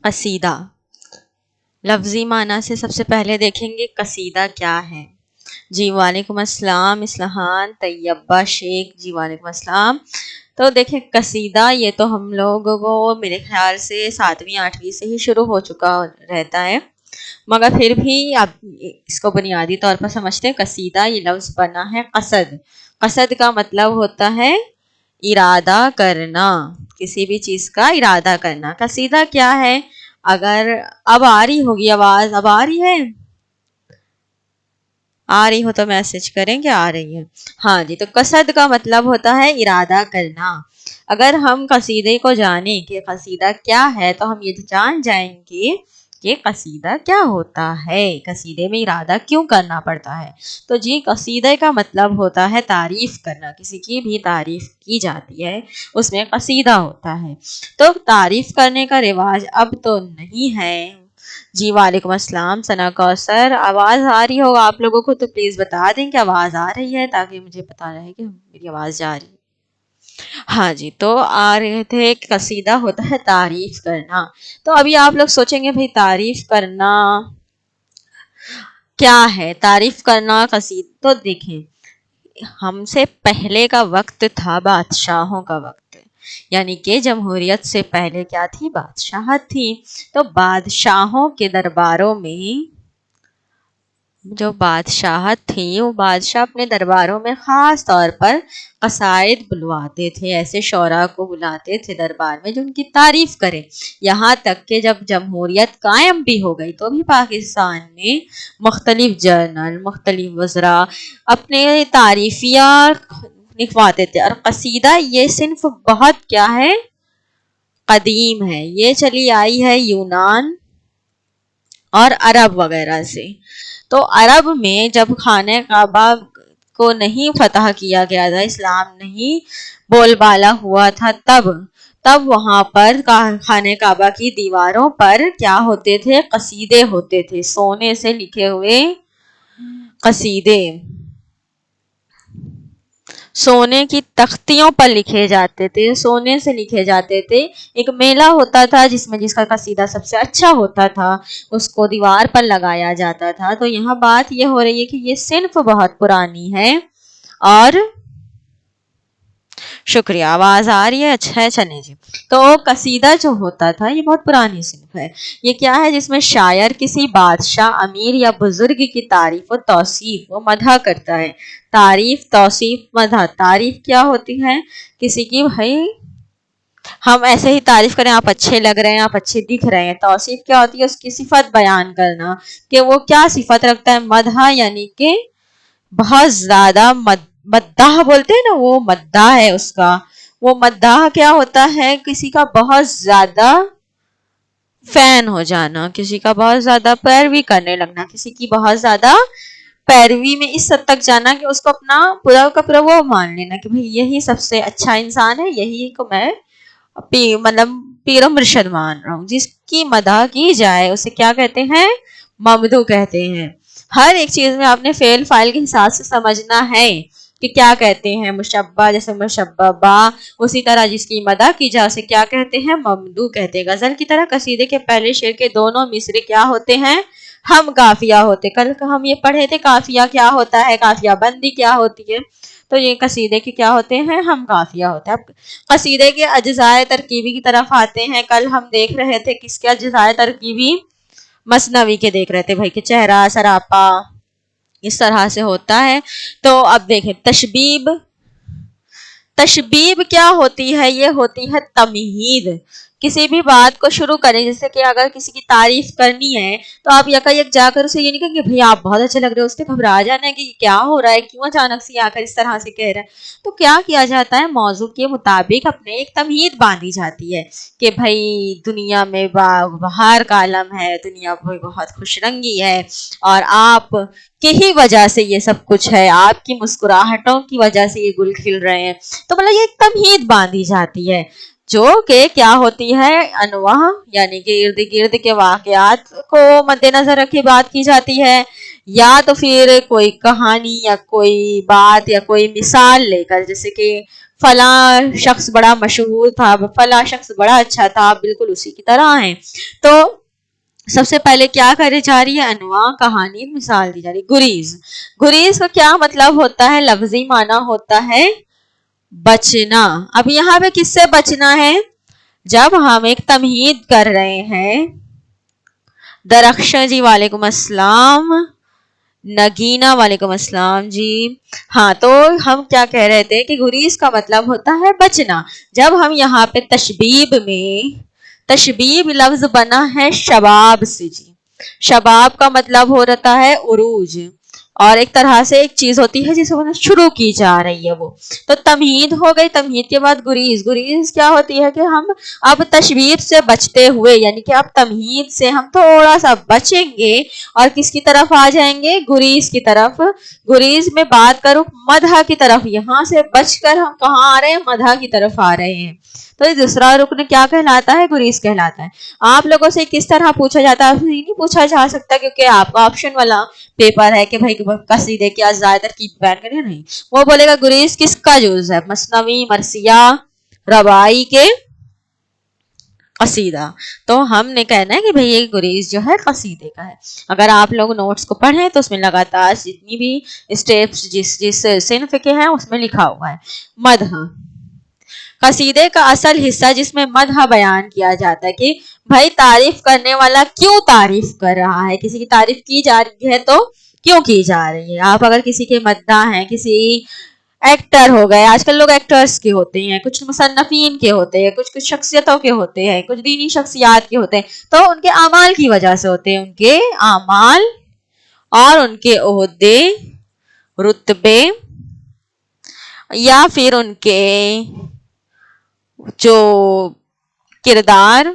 قصیدہ لفظی معنی سے سب سے پہلے دیکھیں گے قصیدہ کیا ہے. جی وعلیکم السلام اسلحان طیبہ شیخ. جی وعلیکم السلام. تو دیکھیں قصیدہ یہ تو ہم لوگوں کو میرے خیال سے 7ویں 8ویں سے ہی شروع ہو چکا رہتا ہے، مگر پھر بھی اب اس کو بنیادی طور پر سمجھتے ہیں. قصیدہ یہ لفظ بنا ہے قصد. قصد کا مطلب ہوتا ہے ارادہ کرنا، کسی بھی چیز کا ارادہ کرنا. قصیدہ کیا ہے؟ اگر اب آ رہی ہوگی آواز، اب آ رہی ہے، آ رہی ہو تو میسج کریں کہ آ رہی ہے. ہاں جی، تو قصد کا مطلب ہوتا ہے ارادہ کرنا. اگر ہم قصیدے کو جانیں کہ قصیدہ کیا ہے تو ہم یہ جان جائیں گے کہ قصیدہ کیا ہوتا ہے، قصیدے میں ارادہ کیوں کرنا پڑتا ہے. تو جی قصیدے کا مطلب ہوتا ہے تعریف کرنا. کسی کی بھی تعریف کی جاتی ہے اس میں قصیدہ ہوتا ہے. تو تعریف کرنے کا رواج اب تو نہیں ہے. جی وعلیکم السلام ثنا کوثر. آواز آ رہی ہوگا آپ لوگوں کو تو پلیز بتا دیں کہ آواز آ رہی ہے تاکہ مجھے پتا رہے کہ میری آواز جا رہی ہے. ہاں جی، تو آ رہے تھے کہ قصیدہ ہوتا ہے تعریف کرنا. تو ابھی آپ لوگ سوچیں گے بھئی تعریف کرنا کیا ہے؟ تعریف کرنا قصیدہ تو دیکھیں، ہم سے پہلے کا وقت تھا بادشاہوں کا وقت، یعنی کہ جمہوریت سے پہلے کیا تھی؟ بادشاہت تھی. تو بادشاہوں کے درباروں میں جو بادشاہت تھی وہ بادشاہ اپنے درباروں میں خاص طور پر قصائد بلواتے تھے. ایسے شعراء کو بلاتے تھے دربار میں جو ان کی تعریف کریں. یہاں تک کہ جب جمہوریت قائم بھی ہو گئی تو بھی پاکستان میں مختلف جرنل، مختلف وزراء اپنے تعریفیہ لکھواتے تھے. اور قصیدہ یہ صنف بہت کیا ہے؟ قدیم ہے. یہ چلی آئی ہے یونان اور عرب وغیرہ سے. تو عرب میں جب خانہ کعبہ کو نہیں فتح کیا گیا تھا، اسلام نہیں بول بالا ہوا تھا، تب وہاں پر خانہ کعبہ کی دیواروں پر کیا ہوتے تھے؟ قصیدے ہوتے تھے، سونے سے لکھے ہوئے قصیدے، سونے کی تختیوں پر لکھے جاتے تھے، سونے سے لکھے جاتے تھے. ایک میلہ ہوتا تھا جس کا قصیدہ سب سے اچھا ہوتا تھا اس کو دیوار پر لگایا جاتا تھا. تو یہاں بات یہ ہو رہی ہے کہ یہ صنف بہت پرانی ہے. اور شکریہ، آواز آ رہی ہے؟ اچھا ہے، چلیں جی. تو قصیدہ جو ہوتا تھا یہ بہت پرانی صنف ہے. یہ کیا ہے؟ جس میں شاعر کسی بادشاہ، امیر یا بزرگ کی تعریف و توصیف و مدح کرتا ہے. تعریف، توصیف، مدح. تعریف کیا ہوتی ہے؟ کسی کی بھائی ہم ایسے ہی تعریف کریں، آپ اچھے لگ رہے ہیں، آپ اچھے دکھ رہے ہیں. توصیف کیا ہوتی ہے؟ اس کی صفت بیان کرنا کہ وہ کیا صفت رکھتا ہے. مدح یعنی کہ بہت زیادہ مداح بولتے ہیں نا، وہ مداح ہے اس کا. وہ مداح کیا ہوتا ہے؟ کسی کا بہت زیادہ فین ہو جانا، کسی کا بہت زیادہ پیروی کرنے لگنا، کسی کی بہت زیادہ پیروی میں اس حد تک جانا کہ اس کو اپنا پورا کا پورا وہ مان لینا کہ بھئی یہی سب سے اچھا انسان ہے، یہی کو میں مطلب پیر و مرشد مان رہا ہوں. جس کی مدح کی جائے اسے کیا کہتے ہیں؟ ممدوح کہتے ہیں. ہر ایک چیز میں آپ نے فعل فاعل کے حساب سے سمجھنا ہے کہ کیا کہتے ہیں. مشبہ جیسے مشبہ با، اسی طرح جس کی مدح کی جائے اسے کیا کہتے ہیں؟ ممدوح کہتے ہیں. غزل کی طرح قصیدے کے پہلے شعر کے دونوں مصرے کیا ہوتے ہیں؟ ہم قافیہ ہوتے. کل ہم یہ پڑھے تھے قافیہ کیا ہوتا ہے، قافیہ بندی کیا ہوتی ہے. تو یہ قصیدے کے کیا ہوتے ہیں؟ ہم قافیہ ہوتے ہیں. اب قصیدے کے اجزاء ترکیبی کی طرف آتے ہیں. کل ہم دیکھ رہے تھے کس کے اجزاء ترکیبی؟ مثنوی کے دیکھ رہے تھے بھائی کہ چہرہ، سراپا، اس طرح سے ہوتا ہے. تو اب دیکھیں تشبیب. تشبیب کیا ہوتی ہے؟ یہ ہوتی ہے تمہید. کسی بھی بات کو شروع کریں، جیسے کہ اگر کسی کی تعریف کرنی ہے تو آپ یکا جا کر اسے یہ نہیں کہیں گے بھئی آپ بہت اچھے لگ رہے ہو. اس پہ گھبرا جانا ہے کہ کیا ہو رہا ہے، کیوں اچانک سے آ کر اس طرح سے کہہ رہا ہے. تو کیا کیا جاتا ہے؟ موضوع کے مطابق اپنے ایک تمہید باندھی جاتی ہے کہ بھئی دنیا میں بہار کا عالم ہے، دنیا بہت خوش رنگی ہے اور آپ کی ہی وجہ سے یہ سب کچھ ہے، آپ کی مسکراہٹوں کی وجہ سے یہ گل کھل رہے ہیں. تو مطلب یہ ایک تمہید باندھی جاتی ہے جو کہ کیا ہوتی ہے؟ انواع یعنی کہ ارد گرد کے واقعات کو مد نظر رکھے بات کی جاتی ہے، یا تو پھر کوئی کہانی یا کوئی بات یا کوئی مثال لے کر، جیسے کہ فلاں شخص بڑا مشہور تھا، فلاں شخص بڑا اچھا تھا، بالکل اسی کی طرح ہیں. تو سب سے پہلے کیا کرے جا رہی ہے؟ انواع، کہانی، مثال دی جا رہی. گریز، گریز کا کیا مطلب ہوتا ہے؟ لفظی معنی ہوتا ہے بچنا. اب یہاں پہ کس سے بچنا ہے؟ جب ہم ایک تمہید کر رہے ہیں. درخشاں جی وعلیکم السلام. نگینا وعلیکم السلام جی. ہاں تو ہم کیا کہہ رہے تھے کہ گریز کا مطلب ہوتا ہے بچنا. جب ہم یہاں پہ تشبیب میں، تشبیب لفظ بنا ہے شباب سے جی. شباب کا مطلب ہو رہتا ہے عروج، اور ایک طرح سے ایک چیز ہوتی ہے جسے شروع کی جا رہی ہے وہ. تو تمہید ہو گئی، تمہید کے بعد گریز. گریز کیا ہوتی ہے کہ ہم اب تشبیب سے بچتے ہوئے، یعنی کہ اب تمہید سے ہم تھوڑا سا بچیں گے اور کس کی طرف آ جائیں گے؟ گریز کی طرف. گریز میں بات کروں مدح کی طرف، یہاں سے بچ کر ہم کہاں آ رہے ہیں؟ مدح کی طرف آ رہے ہیں. تو یہ دوسرا رکن کیا کہلاتا ہے؟ گریز کہلاتا ہے. آپ لوگوں سے کس طرح پوچھا جاتا ہے؟ نہیں پوچھا جا سکتا کیونکہ آپ کا آپشن والا پیپر ہے کہ بھائی قصیدے کیا زیادہ ترکیب بیان کریں. نہیں، وہ بولے گا گریز کس کا جز ہے؟ مثنوی، مرثیہ، رباعی کے قصیدہ. تو ہم نے کہنا ہے کہ بھئی یہ گریز جو ہے قصیدے کا ہے. اگر آپ لوگ نوٹس کو پڑھیں تو اس میں لگاتار جتنی بھی اسٹیپس جس صنف کے ہیں اس میں لکھا ہوا ہے. مدح، قصیدے کا اصل حصہ جس میں مدح بیان کیا جاتا ہے کہ بھائی تعریف کرنے والا کیوں تعریف کر رہا ہے. کسی کی تعریف کی جا رہی ہے تو کیوں کی جا رہی ہے. آپ اگر کسی کے مداح ہیں، کسی ایکٹر ہو گئے، آج کل لوگ ایکٹرز کے ہوتے ہیں، کچھ مصنفین کے ہوتے ہیں، کچھ شخصیتوں کے ہوتے ہیں، کچھ دینی شخصیات کے ہوتے ہیں، تو ان کے اعمال کی وجہ سے ہوتے ہیں. ان کے اعمال اور ان کے عہدے، رتبے، یا پھر ان کے جو کردار،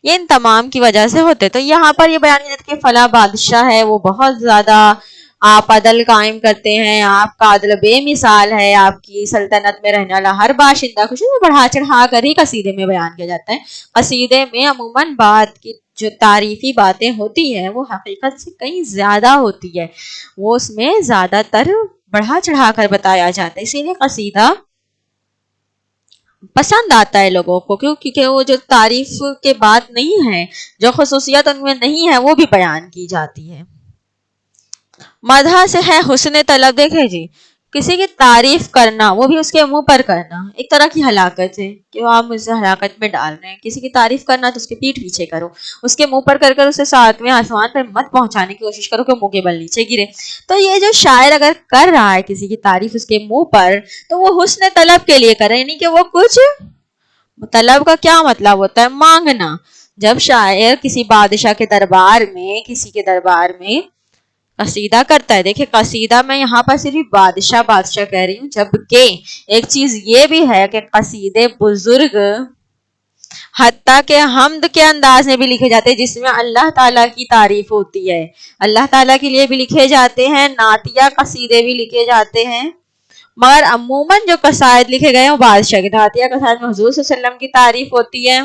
یہ ان تمام کی وجہ سے ہوتے. تو یہاں پر یہ بیان کیا جاتا ہے کہ فلاں بادشاہ ہے، وہ بہت زیادہ آپ عدل قائم کرتے ہیں، آپ کا عدل بے مثال ہے، آپ کی سلطنت میں رہنے والا ہر باشندہ خوش ہے. بڑھا چڑھا کر ہی قصیدے میں بیان کیا جاتا ہے. قصیدے میں عموماً بات کی جو تعریفی باتیں ہوتی ہیں وہ حقیقت سے کہیں زیادہ ہوتی ہے، وہ اس میں زیادہ تر بڑھا چڑھا کر بتایا جاتا ہے. اسی لیے قصیدہ پسند آتا ہے لوگوں کو، کیونکہ وہ جو تعریف کے بات نہیں ہے، جو خصوصیت ان میں نہیں ہے، وہ بھی بیان کی جاتی ہے. مدح سے ہے حسن طلب. دیکھیں جی، کسی کی تعریف کرنا، وہ بھی اس کے منہ پر کرنا، ایک طرح کی ہلاکت ہے کہ وہ آپ مجھے ہلاکت میں ڈال رہے ہیں. کسی کی تعریف کرنا تو اس کے پیٹھ پیچھے کرو، اس کے منہ پر کر کر اسے ساتویں آسمان پر مت پہنچانے کی کوشش کرو کہ منہ کے بل نیچے گرے. تو یہ جو شاعر اگر کر رہا ہے کسی کی تعریف اس کے منہ پر، تو وہ حسن طلب کے لیے کر رہے ہیں، یعنی کہ وہ کچھ طلب کا کیا مطلب ہوتا ہے؟ مانگنا. جب شاعر کسی بادشاہ کے دربار میں، کسی کے دربار میں قصیدہ کرتا ہے، دیکھیں قصیدہ میں یہاں پر صرف بادشاہ کہہ رہی ہوں، جبکہ ایک چیز یہ بھی ہے کہ قصیدے بزرگ حتیٰ کہ حمد کے انداز میں بھی لکھے جاتے ہیں جس میں اللہ تعالیٰ کی تعریف ہوتی ہے، اللہ تعالیٰ کے لیے بھی لکھے جاتے ہیں. نعتیہ قصیدے بھی لکھے جاتے ہیں، مگر عموماً جو قصائد لکھے گئے ہیں وہ بادشاہ کے. نعتیہ قصائد میں حضور صلی اللہ علیہ وسلم کی تعریف ہوتی ہے،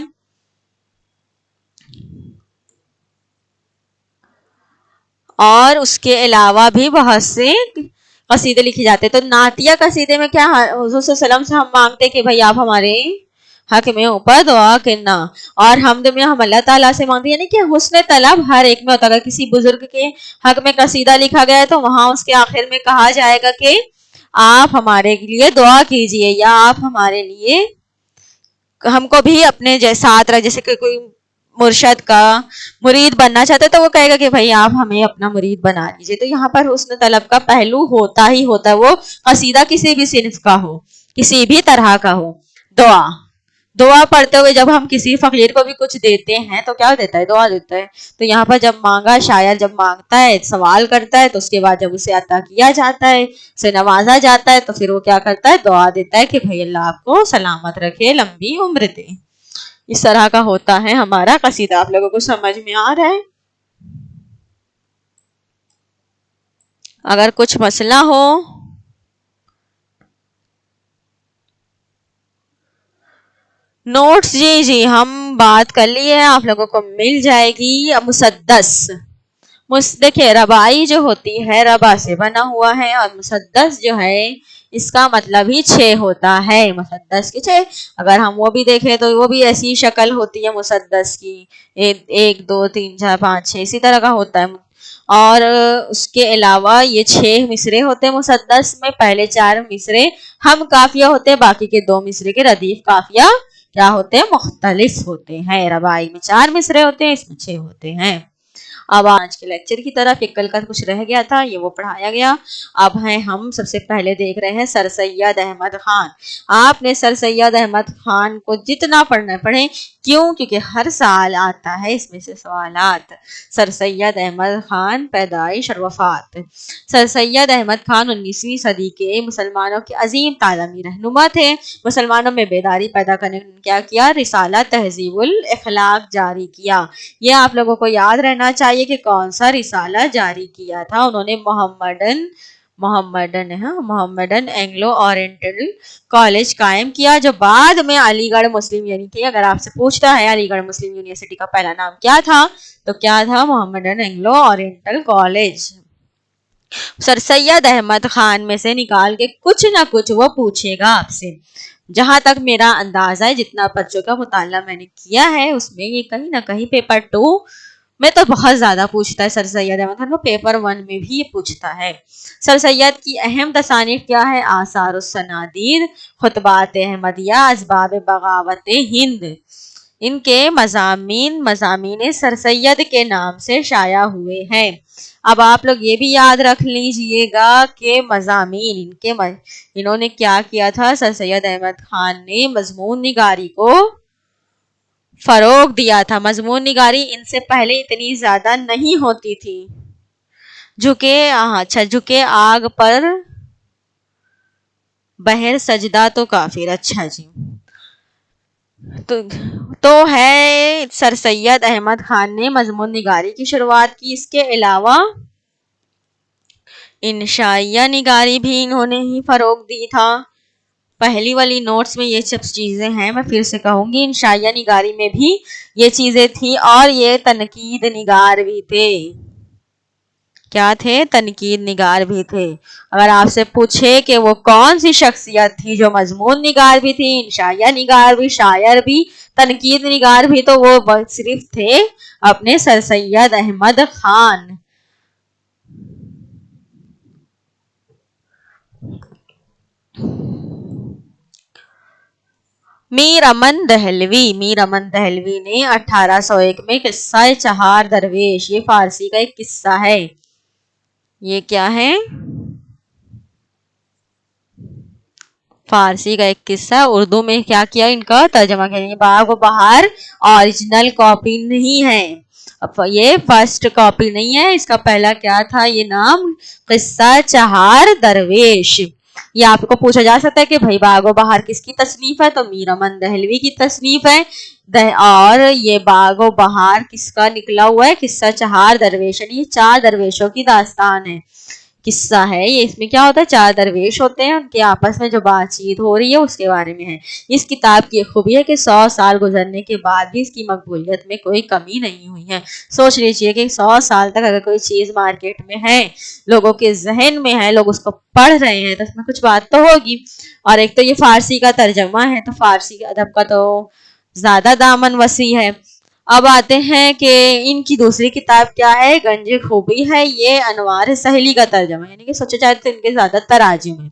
اور اس کے علاوہ بھی بہت سے قصیدے لکھے جاتے ہیں. تو نعتیہ قصیدے میں کیا حضور صلی اللہ علیہ وسلم سے ہم مانگتے کہ بھائی آپ ہمارے حق میں اوپر دعا کرنا، اور حمد میں ہم اللہ تعالیٰ سے مانگتے، یعنی کہ حسن طلب ہر ایک میں ہوتا ہے. اگر کسی بزرگ کے حق میں قصیدہ لکھا گیا ہے تو وہاں اس کے آخر میں کہا جائے گا کہ آپ ہمارے لیے دعا کیجئے، یا آپ ہمارے لیے ہم کو بھی اپنے ساتھ رکھ. جیسے کہ کوئی مرشد کا مرید بننا چاہتا ہے تو وہ کہے گا کہ بھائی آپ ہمیں اپنا مرید بنا لیجئے. تو یہاں پر حسن طلب کا پہلو ہوتا ہی ہوتا ہے، وہ قصیدہ کسی بھی صنف کا ہو، کسی بھی طرح کا ہو. دعا پڑھتے ہوئے جب ہم کسی فقیر کو بھی کچھ دیتے ہیں تو کیا دیتا ہے؟ دعا دیتا ہے. تو یہاں پر جب مانگا، شاعر جب مانگتا ہے، سوال کرتا ہے، تو اس کے بعد جب اسے عطا کیا جاتا ہے، اسے نوازا جاتا ہے، تو پھر وہ کیا کرتا ہے؟ دعا دیتا ہے کہ بھئی اللہ آپ کو سلامت رکھے، لمبی عمر دے. اس طرح کا ہوتا ہے ہمارا قصیدہ. آپ لوگوں کو سمجھ میں آ رہا ہے؟ اگر کچھ مسئلہ ہو نوٹس جی ہم بات کر لیے، آپ لوگوں کو مل جائے گی. مسدس، دیکھیں رباعی جو ہوتی ہے ربا سے بنا ہوا ہے، اور مسدس جو ہے اس کا مطلب ہی 6 ہوتا ہے، مسدس کے 6۔ اگر ہم وہ بھی دیکھیں تو وہ بھی ایسی شکل ہوتی ہے مسدس کی، 1 2 3 4 5 6 اسی طرح کا ہوتا ہے۔ اور اس کے علاوہ یہ 6 مصرے ہوتے ہیں مسدس میں، پہلے 4 مصرے ہم قافیہ ہوتے ہیں، باقی کے 2 مصرے کے ردیف قافیہ کیا ہوتے ہیں، مختلف ہوتے ہیں۔ رباعی میں 4 مصرے ہوتے ہیں، اس میں 6 ہوتے ہیں۔ اب آج کے لیکچر کی طرف، یہ کل کا کچھ رہ گیا تھا یہ وہ پڑھایا گیا۔ اب ہیں ہم سب سے پہلے دیکھ رہے ہیں سر سید احمد خان۔ آپ نے سر سید احمد خان کو جتنا پڑھنا پڑھیں، کیوں؟ کیونکہ ہر سال آتا ہے اس میں سے سوالات۔ سر سید احمد خان پیدائش اور وفات۔ سر سید احمد خان 19ویں صدی کے مسلمانوں کے عظیم تعلیمی رہنما تھے۔ مسلمانوں میں بیداری پیدا کرنے نے کیا کیا، رسالہ تہذیب الاخلاق جاری کیا۔ یہ آپ لوگوں کو یاد رہنا چاہیے کہ کون سا رسالہ جاری کیا تھا۔ انہوں نے محمدن اینگلو اورینٹل کالج قائم کیا، جو بعد میں علی گڑھ مسلم یونیورسٹی، اگر آپ سے پوچھتا ہے علی گڑھ مسلم یونیورسٹی کا پہلا نام کیا تھا تو کیا تھا، محمدن اینگلو اورینٹل کالج۔ سر سید احمد خان میں سے نکال کے کچھ نہ کچھ وہ پوچھے گا آپ سے۔ جہاں تک میرا اندازہ ہے، جتنا بچوں کا مطالعہ میں نے کیا ہے، اس میں یہ کہیں نہ کہیں پیپر 2 میں تو بہت زیادہ پوچھتا ہے۔ سر سید احمد خان کو پیپر 1 میں بھی یہ پوچھتا ہے۔ سر سید کی اہم تصانیف کیا ہے، آثار السنادید، خطبات احمدیہ، اسباب بغاوت ہند۔ ان کے مضامین سر سید کے نام سے شائع ہوئے ہیں۔ اب آپ لوگ یہ بھی یاد رکھ لیجئے گا کہ مضامین انہوں نے کیا کیا تھا، سر سید احمد خان نے مضمون نگاری کو فروغ دیا تھا۔ مضمون نگاری ان سے پہلے اتنی زیادہ نہیں ہوتی تھی۔ جھکے آگ پر بہر سجدہ تو کافر، اچھا جی، تو ہے سر سید احمد خان نے مضمون نگاری کی شروعات کی۔ اس کے علاوہ انشائیہ نگاری بھی انہوں نے ہی فروغ دی تھا۔ پہلی والی نوٹس میں یہ سب چیزیں ہیں، میں پھر سے کہوں گی، انشائیہ نگاری میں بھی یہ چیزیں تھی، اور یہ تنقید نگار بھی تھے۔ کیا تھے؟ تنقید نگار بھی تھے۔ اگر آپ سے پوچھے کہ وہ کون سی شخصیت تھی جو مضمون نگار بھی تھی، انشائیہ نگار بھی، شاعر بھی، تنقید نگار بھی، تو وہ صرف تھے اپنے سر سید احمد خان۔ میر امن دہلوی نے 1801 میں قصہ چہار درویش، یہ فارسی کا ایک قصہ ہے۔ یہ کیا ہے؟ فارسی کا ایک قصہ، اردو میں کیا کیا ان کا ترجمہ کیا۔ باغ و بہار اوریجنل کاپی نہیں ہے، یہ فرسٹ کاپی نہیں ہے، اس کا پہلا کیا تھا یہ نام، قصہ چہار درویش۔ یہ آپ کو پوچھا جا سکتا ہے کہ بھائی باغ و بہار کس کی تصنیف ہے، تو میر امن دہلوی کی تصنیف ہے، اور یہ باغ و بہار کس کا نکلا ہوا ہے، قصہ چہار درویش، یعنی یہ 4 درویشوں کی داستان ہے، قصہ ہے یہ۔ اس میں کیا ہوتا ہے، 4 درویش ہوتے ہیں، ان کے آپس میں جو بات چیت ہو رہی ہے اس کے بارے میں ہے۔ اس کتاب کی خوبی ہے کہ 100 سال گزرنے کے بعد بھی اس کی مقبولیت میں کوئی کمی نہیں ہوئی ہے۔ سوچ لیجئے کہ 100 سال تک اگر کوئی چیز مارکیٹ میں ہے، لوگوں کے ذہن میں ہے، لوگ اس کو پڑھ رہے ہیں، تو اس میں کچھ بات تو ہوگی۔ اور ایک تو یہ فارسی کا ترجمہ ہے، تو فارسی ادب کا تو زیادہ دامن وسیع ہے۔ اب آتے ہیں کہ ان کی دوسری کتاب کیا ہے، گنج خوبی ہے، یہ انوار سہیلی کا ترجمہ، یعنی کہ سوچا جائے تو ان کے زیادہ تراجم ہیں،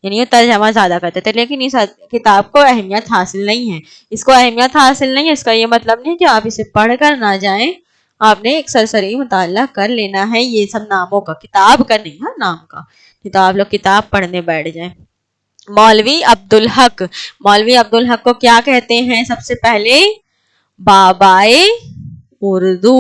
یعنی یہ ترجمہ زیادہ کرتے تھے، لیکن اس کتاب کو اہمیت حاصل نہیں ہے۔ اس کو اہمیت حاصل نہیں ہے، اس کا یہ مطلب نہیں کہ آپ اسے پڑھ کر نہ جائیں، آپ نے ایک سرسری مطالعہ کر لینا ہے، یہ سب ناموں کا، کتاب کا نہیں ہے، نام کا، کتاب لوگ کتاب پڑھنے بیٹھ جائیں۔ مولوی عبدالحق کو کیا کہتے ہیں، سب سے پہلے بابائے اردو،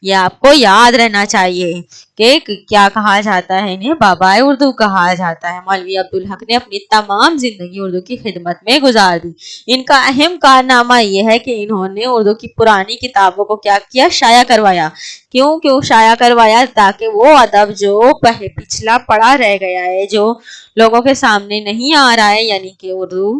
یہ آپ کو یاد رہنا چاہیے کہ کیا کہا جاتا ہے انہیں، بابائے اردو کہا جاتا ہے۔ مولوی عبدالحق نے اپنی تمام زندگی اردو کی خدمت میں گزار دی۔ ان کا اہم کارنامہ یہ ہے کہ انہوں نے اردو کی پرانی کتابوں کو کیا کیا، شائع کروایا۔ کیوں شائع کروایا؟ تاکہ وہ ادب جو پچھلا پڑا رہ گیا ہے، جو لوگوں کے سامنے نہیں آ رہا ہے، یعنی کہ اردو